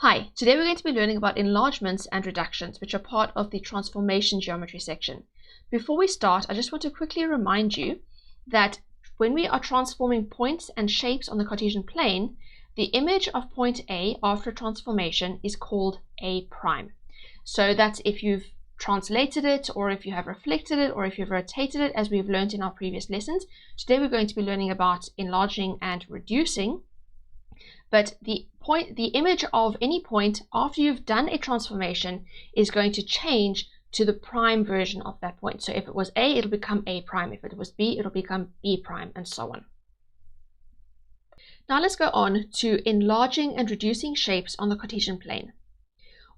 Hi, today we're going to be learning about enlargements and reductions, which are part of the transformation geometry section. Before we start, I just want to quickly remind you that when we are transforming points and shapes on the Cartesian plane, the image of point A after transformation is called A prime. So that's if you've translated it, or if you have reflected it, or if you've rotated it, as we've learned in our previous lessons. Today we're going to be learning about enlarging and reducing. But the image of any point after you've done a transformation is going to change to the prime version of that point. So if it was A, it'll become A prime. If it was B, it'll become B prime, and so on. Now let's go on to enlarging and reducing shapes on the Cartesian plane.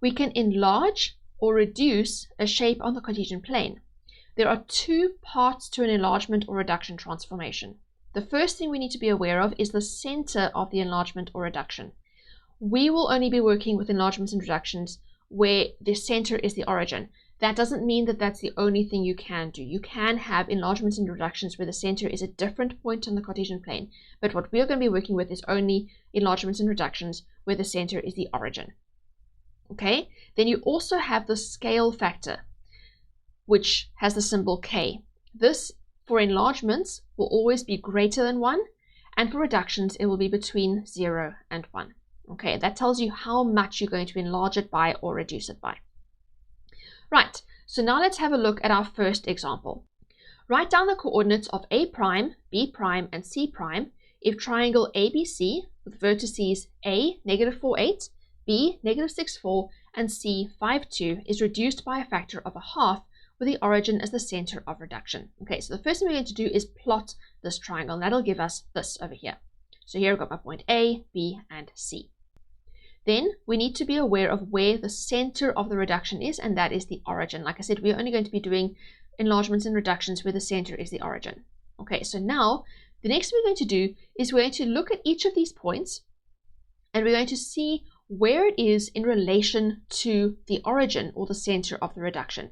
We can enlarge or reduce a shape on the Cartesian plane. There are two parts to an enlargement or reduction transformation. The first thing we need to be aware of is the center of the enlargement or reduction. We will only be working with enlargements and reductions where the center is the origin. That doesn't mean that that's the only thing you can do. You can have enlargements and reductions where the center is a different point on the Cartesian plane, but what we're going to be working with is only enlargements and reductions where the center is the origin. Okay? Then you also have the scale factor, which has the symbol K. This for enlargements will always be greater than 1, and for reductions it will be between 0 and 1. Okay, that tells you how much you're going to enlarge it by or reduce it by. Right, so now let's have a look at our first example. Write down the coordinates of A prime, B prime, and C prime if triangle ABC with vertices A, -4, 8, B, -6, 4, and C, 5, 2 is reduced by a factor of 1/2 with the origin as the center of reduction. Okay, so the first thing we're going to do is plot this triangle, and that'll give us this over here. So here I've got my point A, B, and C. Then we need to be aware of where the center of the reduction is, and that is the origin. Like I said, we're only going to be doing enlargements and reductions where the center is the origin. Okay, so now the next thing we're going to do is we're going to look at each of these points, and we're going to see where it is in relation to the origin or the center of the reduction.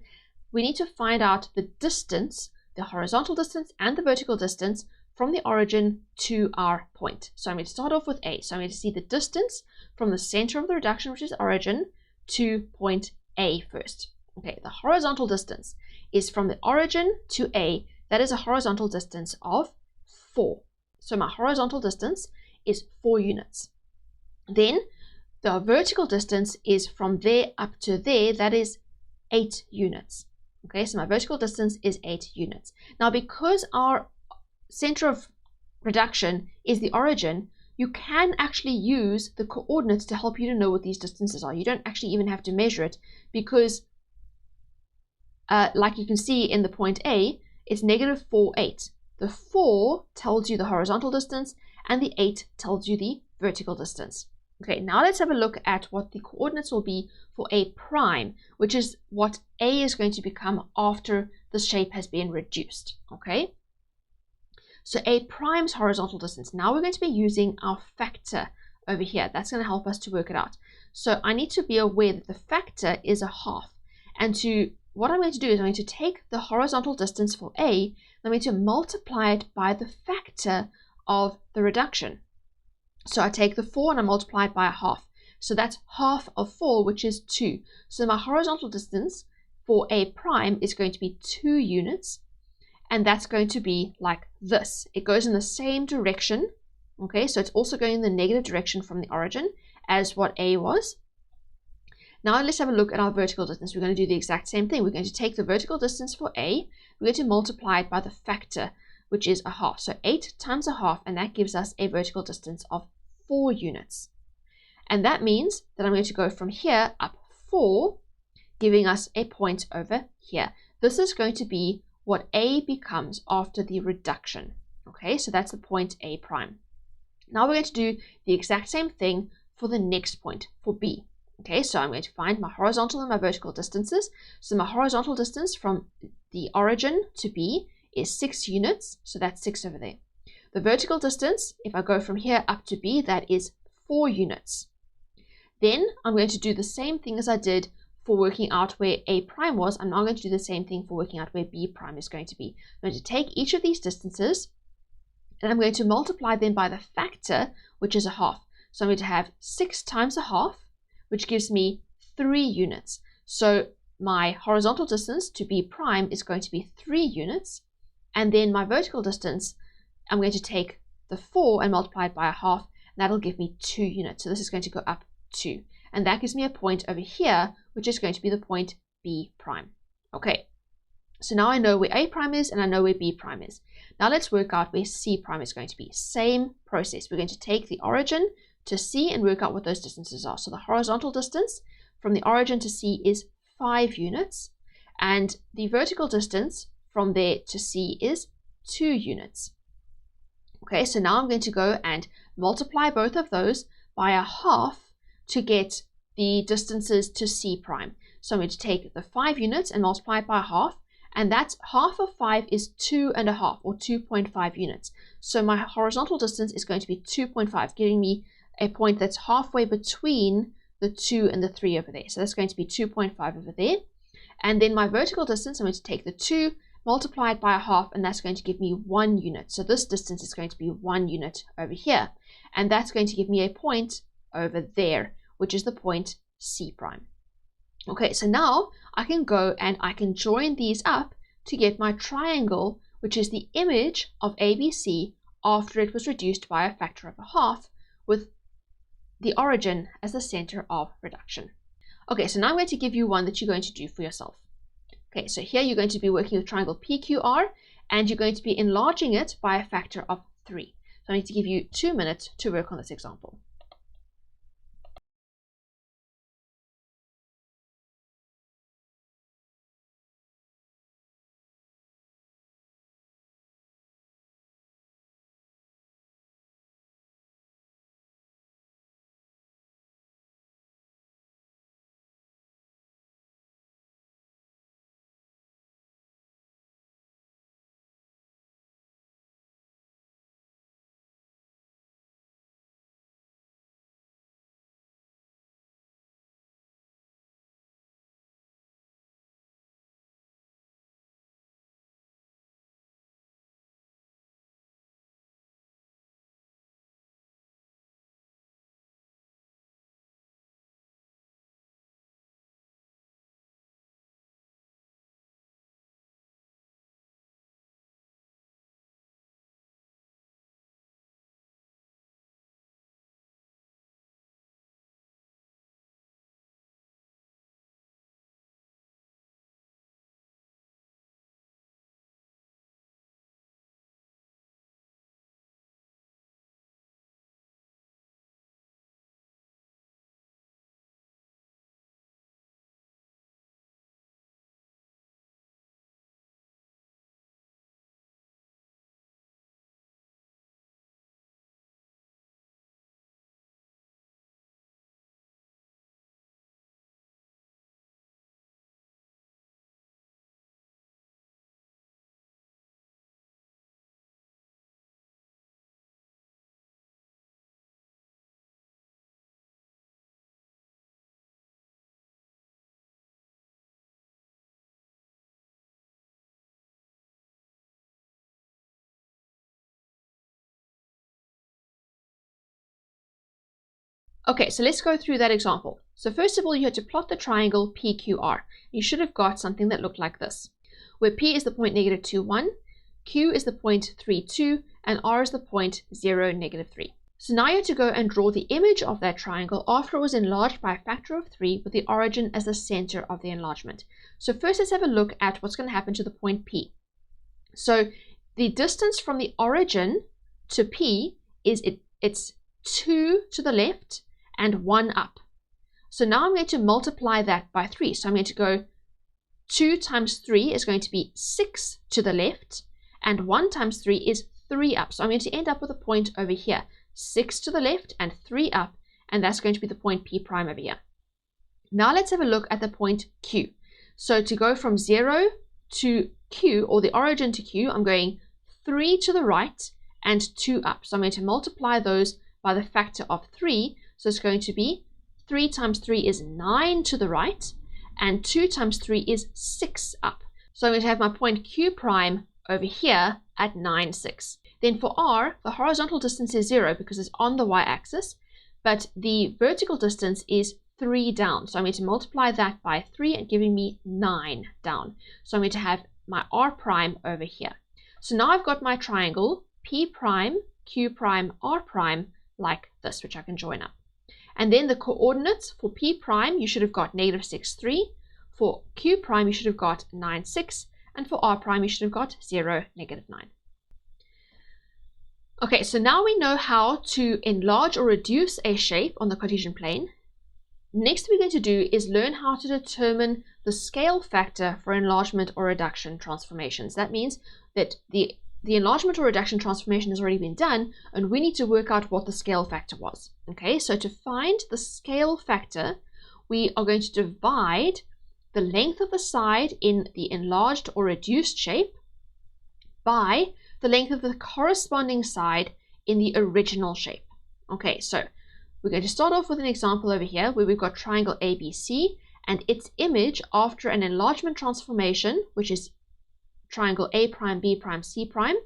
We need to find out the distance, the horizontal distance and the vertical distance from the origin to our point. So I'm going to start off with A. So I'm going to see the distance from the center of the reduction, which is origin, to point A first. Okay, the horizontal distance is from the origin to A. That is a horizontal distance of 4. So my horizontal distance is 4 units. Then the vertical distance is from there up to there. That is 8 units. Okay, so my vertical distance is 8 units. Now, because our center of reduction is the origin, you can actually use the coordinates to help you to know what these distances are. You don't actually even have to measure it because, like you can see in the point A, it's -4, 8. The 4 tells you the horizontal distance, and the 8 tells you the vertical distance. Okay, now let's have a look at what the coordinates will be for A prime, which is what A is going to become after the shape has been reduced. Okay, so A prime's horizontal distance. Now we're going to be using our factor over here. That's going to help us to work it out. So I need to be aware that the factor is 1/2. And what I'm going to do is I'm going to take the horizontal distance for A, and I'm going to multiply it by the factor of the reduction. So I take the 4 and I multiply it by 1/2. So that's 1/2 of 4, which is 2. So my horizontal distance for A prime is going to be 2 units. And that's going to be like this. It goes in the same direction. Okay, so it's also going in the negative direction from the origin as what A was. Now let's have a look at our vertical distance. We're going to do the exact same thing. We're going to take the vertical distance for A. We're going to multiply it by the factor, which is 1/2. So 8 times 1/2, and that gives us a vertical distance of 4 units. And that means that I'm going to go from here up 4, giving us a point over here. This is going to be what A becomes after the reduction. Okay, so that's the point A prime. Now we're going to do the exact same thing for the next point, for B. Okay, so I'm going to find my horizontal and my vertical distances. So my horizontal distance from the origin to B is 6 units, so that's 6 over there. The vertical distance, if I go from here up to B, that is 4 units. Then I'm going to do the same thing as I did for working out where A prime was. I'm now going to do the same thing for working out where B prime is going to be. I'm going to take each of these distances, and I'm going to multiply them by the factor, which is 1/2. So I'm going to have 6 times 1/2, which gives me 3 units. So my horizontal distance to B prime is going to be 3 units, and then my vertical distance, I'm going to take the 4 and multiply it by a half, and that'll give me 2 units. So this is going to go up 2, and that gives me a point over here, which is going to be the point B prime. Okay, so now I know where A prime is and I know where B prime is. Now let's work out where C prime is going to be. Same process. We're going to take the origin to C and work out what those distances are. So the horizontal distance from the origin to C is 5 units, and the vertical distance from there to C is 2 units. Okay, so now I'm going to go and multiply both of those by a half to get the distances to C prime. So I'm going to take the 5 units and multiply it by a half, and that's half of 5 is 2.5 or 2.5 units. So my horizontal distance is going to be 2.5, giving me a point that's halfway between the 2 and the 3 over there. So that's going to be 2.5 over there. And then my vertical distance, I'm going to take the 2, multiply it by a half, and that's going to give me 1 unit. So this distance is going to be 1 unit over here. And that's going to give me a point over there, which is the point C prime. Okay, so now I can go and I can join these up to get my triangle, which is the image of ABC after it was reduced by a factor of a half, with the origin as the center of reduction. Okay, so now I'm going to give you one that you're going to do for yourself. Okay, so here you're going to be working with triangle PQR, and you're going to be enlarging it by a factor of 3. So I need to give you 2 minutes to work on this example. Okay, so let's go through that example. So first of all, you had to plot the triangle PQR. You should have got something that looked like this, where P is the point -2, 1, Q is the point 3, 2, and R is the point 0, -3. So now you have to go and draw the image of that triangle after it was enlarged by a factor of 3 with the origin as the center of the enlargement. So first let's have a look at what's going to happen to the point P. So the distance from the origin to P is it's 2 to the left and 1 up. So now I'm going to multiply that by 3. So I'm going to go 2 times 3 is going to be 6 to the left, and 1 times 3 is 3 up. So I'm going to end up with a point over here, 6 to the left and 3 up, and that's going to be the point P prime over here. Now let's have a look at the point Q. So to go from 0 to Q, or the origin to Q, I'm going 3 to the right and 2 up. So I'm going to multiply those by the factor of 3. So it's going to be 3 times 3 is 9 to the right, and 2 times 3 is 6 up. So I'm going to have my point Q prime over here at 9, 6. Then for R, the horizontal distance is 0 because it's on the y-axis, but the vertical distance is 3 down. So I'm going to multiply that by 3 and giving me 9 down. So I'm going to have my r prime over here. So now I've got my triangle P prime, Q prime, R prime like this, which I can join up. And then the coordinates for P prime, you should have got -6, 3. For Q prime, you should have got 9, 6. And for R prime, you should have got 0, -9. Okay, so now we know how to enlarge or reduce a shape on the Cartesian plane. Next we're going to do is learn how to determine the scale factor for enlargement or reduction transformations. That means that the enlargement or reduction transformation has already been done, and we need to work out what the scale factor was. Okay, so to find the scale factor, we are going to divide the length of the side in the enlarged or reduced shape by the length of the corresponding side in the original shape. Okay, so we're going to start off with an example over here where we've got triangle ABC and its image after an enlargement transformation, which is triangle A prime, B prime, C prime,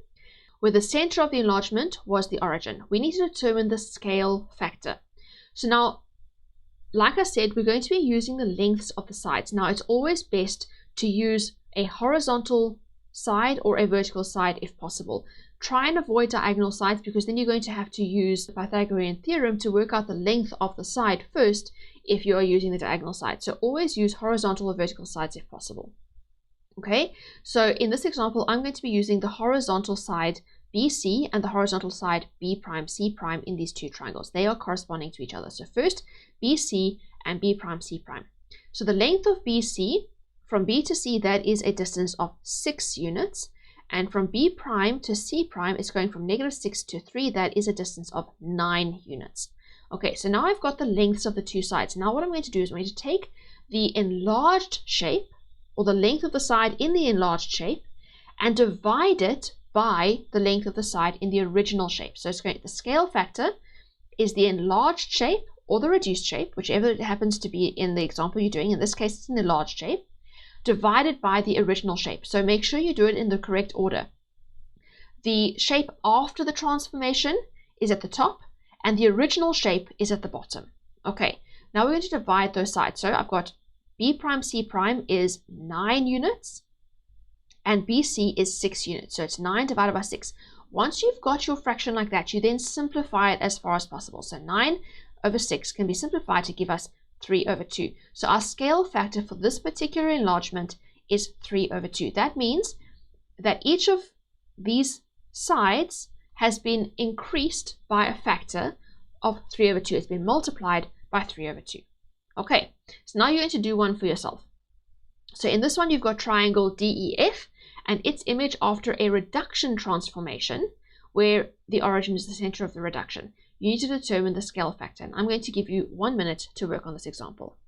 where the center of the enlargement was the origin. We need to determine the scale factor. So now, like I said, we're going to be using the lengths of the sides. Now, it's always best to use a horizontal side or a vertical side if possible. Try and avoid diagonal sides, because then you're going to have to use the Pythagorean theorem to work out the length of the side first if you are using the diagonal side. So always use horizontal or vertical sides if possible. Okay, so in this example, I'm going to be using the horizontal side BC and the horizontal side B prime, C prime in these two triangles. They are corresponding to each other. So first, BC and B prime, C prime. So the length of BC from B to C, that is a distance of 6 units. And from B prime to C prime, it's going from -6 to 3. That is a distance of 9 units. Okay, so now I've got the lengths of the two sides. Now what I'm going to do is I'm going to take the enlarged shape, or the length of the side in the enlarged shape, and divide it by the length of the side in the original shape. So it's going, the scale factor is the enlarged shape or the reduced shape, whichever it happens to be in the example you're doing. In this case, it's an enlarged shape, divided by the original shape. So make sure you do it in the correct order. The shape after the transformation is at the top, and the original shape is at the bottom. Okay, now we're going to divide those sides. So I've got B prime C prime is 9 units, and BC is 6 units. So it's 9 divided by 6. Once you've got your fraction like that, you then simplify it as far as possible. So 9 over 6 can be simplified to give us 3 over 2. So our scale factor for this particular enlargement is 3 over 2. That means that each of these sides has been increased by a factor of 3 over 2. It's been multiplied by 3 over 2. Okay, so now you're going to do one for yourself. So in this one, you've got triangle DEF and its image after a reduction transformation where the origin is the center of the reduction. You need to determine the scale factor. And I'm going to give you 1 minute to work on this example.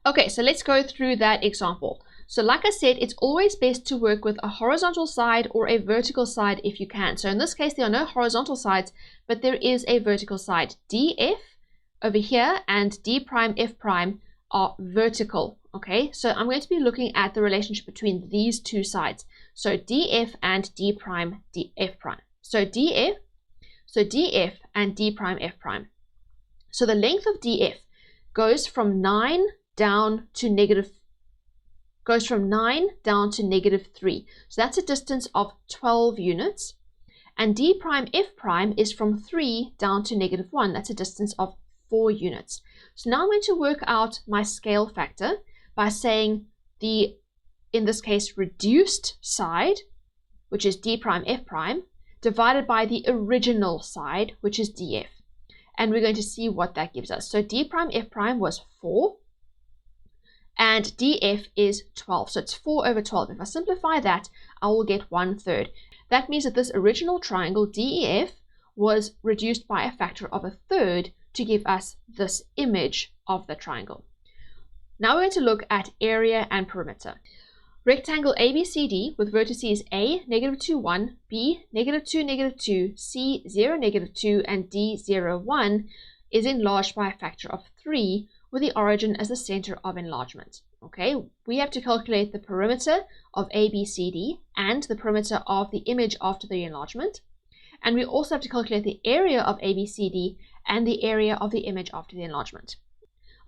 Okay, so let's go through that example. So like I said, it's always best to work with a horizontal side or a vertical side if you can. So in this case, there are no horizontal sides, but there is a vertical side. DF over here and D prime, F prime are vertical. Okay, so I'm going to be looking at the relationship between these two sides. So DF and D prime, F prime. So DF and D prime, F prime. So the length of DF goes from 9 down to -3. So that's a distance of 12 units. And d prime f prime is from 3 down to -1. That's a distance of 4 units. So now I'm going to work out my scale factor by saying the, in this case, reduced side, which is d prime f prime, divided by the original side, which is df. And we're going to see what that gives us. So d prime f prime was 4, and df is 12. So it's 4 over 12. If I simplify that, I will get 1/3. That means that this original triangle, DEF, was reduced by a factor of 1/3 to give us this image of the triangle. Now we're going to look at area and perimeter. Rectangle ABCD with vertices A, -2, 1, B, -2, -2, C, 0, -2, and D, 0, 1 is enlarged by a factor of 3 with the origin as the center of enlargement. Okay, we have to calculate the perimeter of ABCD and the perimeter of the image after the enlargement. And we also have to calculate the area of ABCD and the area of the image after the enlargement.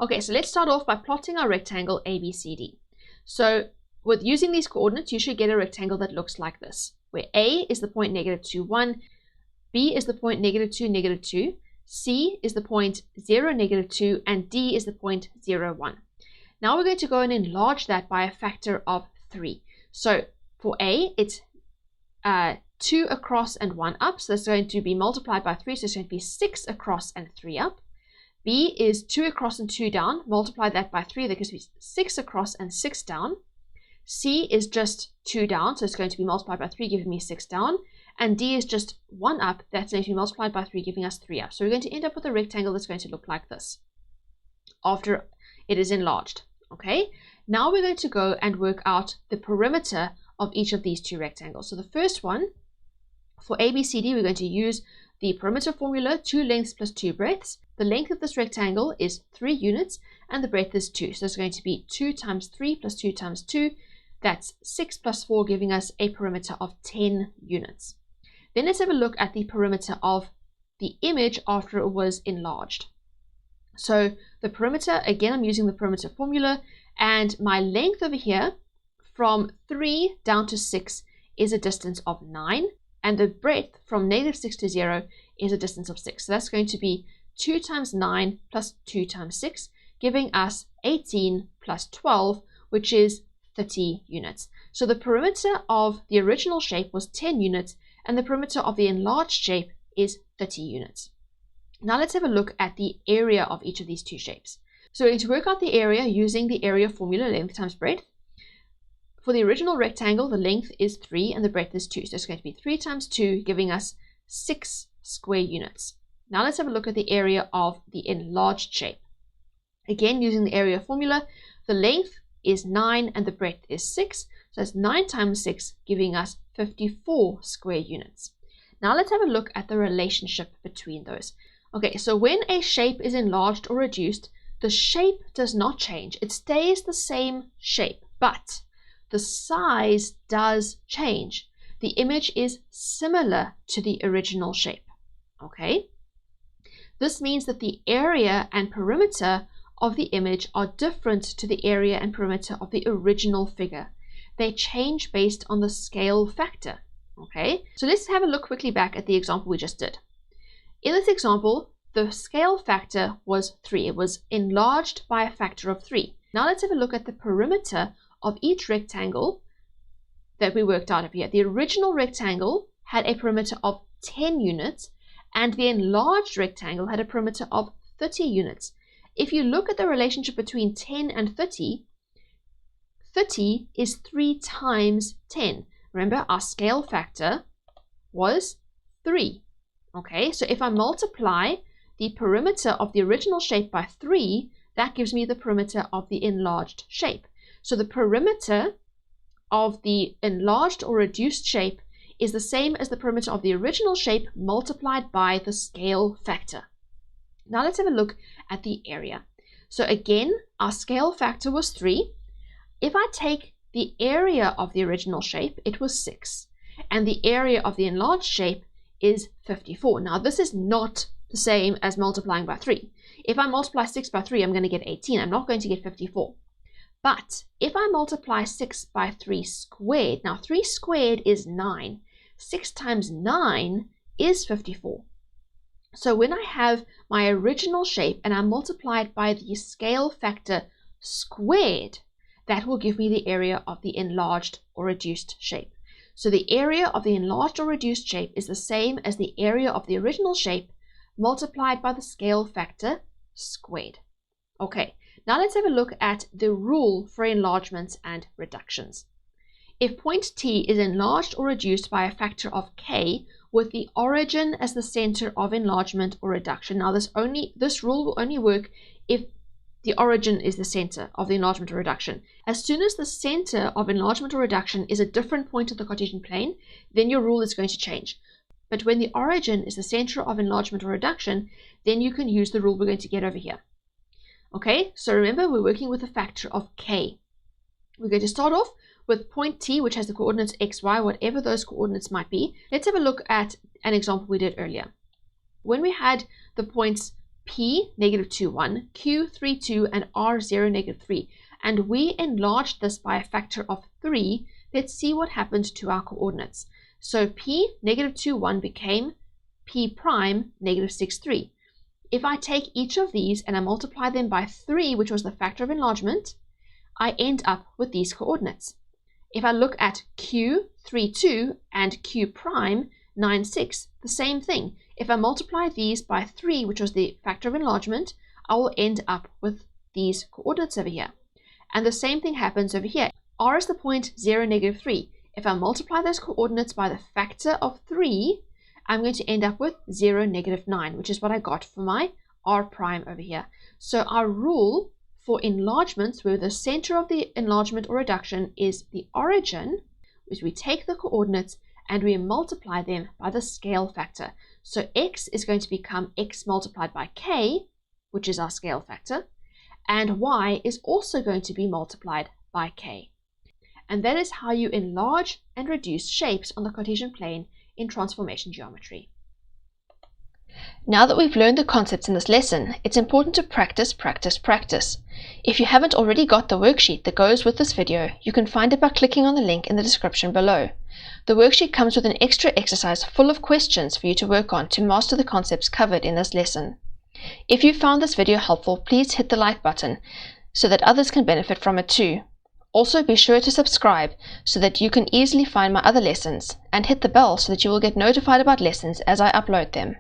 Okay, so let's start off by plotting our rectangle ABCD. So with using these coordinates, you should get a rectangle that looks like this, where A is the point -2, 1, B is the point -2, -2, C is the point 0, -2, and D is the point 0, 1. Now we're going to go and enlarge that by a factor of 3. So for A, it's 2 across and 1 up. So that's going to be multiplied by 3. So it's going to be 6 across and 3 up. B is 2 across and 2 down. Multiply that by 3. That gives me 6 across and 6 down. C is just 2 down. So it's going to be multiplied by 3, giving me 6 down. And D is just 1 up. That's going to be multiplied by 3, giving us 3 up. So we're going to end up with a rectangle that's going to look like this after it is enlarged. Okay, now we're going to go and work out the perimeter of each of these two rectangles. So the first one, for ABCD, we're going to use the perimeter formula, 2 lengths plus 2 breadths. The length of this rectangle is 3 units and the breadth is 2. So it's going to be 2 times 3 plus 2 times 2. That's 6 plus 4, giving us a perimeter of 10 units. Then let's have a look at the perimeter of the image after it was enlarged. So the perimeter, again, I'm using the perimeter formula, and my length over here from 3 down to 6 is a distance of 9, and the breadth from -6 to 0 is a distance of 6. So that's going to be 2 times 9 plus 2 times 6, giving us 18 plus 12, which is 30 units. So the perimeter of the original shape was 10 units, and the perimeter of the enlarged shape is 30 units. Now let's have a look at the area of each of these two shapes. So we're going to work out the area using the area formula, length times breadth. For the original rectangle, the length is 3 and the breadth is 2. So it's going to be 3 times 2, giving us 6 square units. Now let's have a look at the area of the enlarged shape. Again, using the area formula, the length is 9 and the breadth is 6. So that's 9 times 6, giving us 54 square units. Now let's have a look at the relationship between those. Okay, so when a shape is enlarged or reduced, the shape does not change. It stays the same shape, but the size does change. The image is similar to the original shape. Okay? This means that the area and perimeter of the image are different to the area and perimeter of the original figure. They change based on the scale factor. Okay? So let's have a look quickly back at the example we just did. In this example, the scale factor was 3. It was enlarged by a factor of 3. Now let's have a look at the perimeter of each rectangle that we worked out of here. The original rectangle had a perimeter of 10 units, and the enlarged rectangle had a perimeter of 30 units. If you look at the relationship between 10 and 30, 30 is 3 times 10. Remember, our scale factor was 3. Okay, so if I multiply the perimeter of the original shape by 3, that gives me the perimeter of the enlarged shape. So the perimeter of the enlarged or reduced shape is the same as the perimeter of the original shape multiplied by the scale factor. Now let's have a look at the area. So again, our scale factor was 3. If I take the area of the original shape, it was 6. And the area of the enlarged shape is 54. Now this is not the same as multiplying by 3. If I multiply 6 by 3, I'm going to get 18. I'm not going to get 54. But if I multiply 6 by 3 squared, now 3 squared is 9. 6 times 9 is 54. So when I have my original shape and I multiply it by the scale factor squared, that will give me the area of the enlarged or reduced shape. So the area of the enlarged or reduced shape is the same as the area of the original shape multiplied by the scale factor squared. Okay, now let's have a look at the rule for enlargements and reductions. If point T is enlarged or reduced by a factor of k with the origin as the center of enlargement or reduction. Now this rule will only work if the origin is the center of the enlargement or reduction. As soon as the center of enlargement or reduction is a different point of the Cartesian plane, then your rule is going to change. But when the origin is the center of enlargement or reduction, then you can use the rule we're going to get over here. Okay, so remember we're working with a factor of k. We're going to start off with point T, which has the coordinates x, y, whatever those coordinates might be. Let's have a look at an example we did earlier. When we had the points P, -2, 1, Q, 3, 2, and R, 0, -3, and we enlarged this by a factor of 3, let's see what happened to our coordinates. So P, -2, 1 became P prime, -6, 3. If I take each of these and I multiply them by 3, which was the factor of enlargement, I end up with these coordinates. If I look at Q, 3, 2, and Q prime, 9, 6, the same thing. If I multiply these by 3, which was the factor of enlargement, I will end up with these coordinates over here. And the same thing happens over here. R is the point 0, -3. If I multiply those coordinates by the factor of 3, I'm going to end up with 0, -9, which is what I got for my R prime over here. So our rule for enlargements, where the center of the enlargement or reduction is the origin, is we take the coordinates and we multiply them by the scale factor. So x is going to become x multiplied by k, which is our scale factor, and y is also going to be multiplied by k. And that is how you enlarge and reduce shapes on the Cartesian plane in transformation geometry. Now that we've learned the concepts in this lesson, it's important to practice, practice, practice. If you haven't already got the worksheet that goes with this video, you can find it by clicking on the link in the description below. The worksheet comes with an extra exercise full of questions for you to work on to master the concepts covered in this lesson. If you found this video helpful, please hit the like button so that others can benefit from it too. Also, be sure to subscribe so that you can easily find my other lessons, and hit the bell so that you will get notified about lessons as I upload them.